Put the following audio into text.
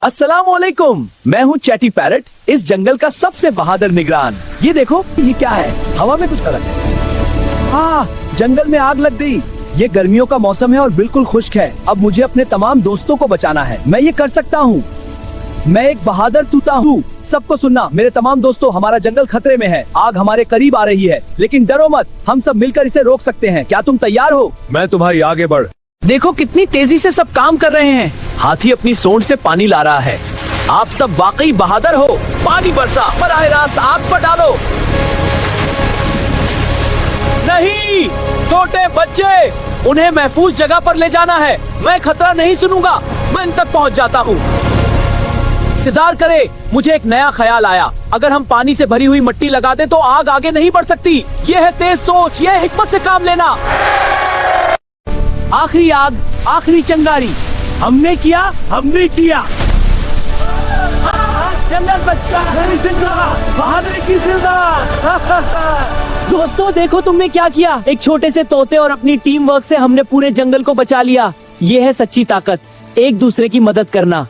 अस्सलामुअलैकुम, मैं हूँ चैटी पैरट, इस जंगल का सबसे बहादुर निगरान। ये देखो, ये क्या है? हवा में कुछ गलत है। जंगल में आग लग गई। ये गर्मियों का मौसम है और बिल्कुल खुश्क है। अब मुझे अपने तमाम दोस्तों को बचाना है। मैं ये कर सकता हूँ। मैं एक बहादुर तूता हूँ। सबको सुनना, मेरे तमाम दोस्तों, हमारा जंगल खतरे में है। आग हमारे करीब आ रही है, लेकिन डरो मत, हम सब मिलकर इसे रोक सकते हैं। क्या तुम तैयार हो? मैं तुम्हारी आगे बढ़। देखो कितनी तेजी से सब काम कर रहे हैं। हाथी अपनी सूंड से पानी ला रहा है। आप सब वाकई बहादुर हो। पानी बरसा, बराह रास्त आग पर डालो। नहीं, छोटे बच्चे, उन्हें महफूज जगह पर ले जाना है। मैं खतरा नहीं सुनूंगा, मैं इन तक पहुंच जाता हूँ। इंतजार करे, मुझे एक नया ख्याल आया। अगर हम पानी से भरी हुई मिट्टी लगा दें तो आग आगे नहीं बढ़ सकती। ये है तेज सोच, ये है हिकमत से काम लेना। आखिरी आग, आखिरी चंगारी। हमने किया। जंगल बचता है जिंदा, बहादुरी की जिंदा। दोस्तों देखो तुमने क्या किया। एक छोटे से तोते और अपनी टीम वर्क से हमने पूरे जंगल को बचा लिया। ये है सच्ची ताकत, एक दूसरे की मदद करना।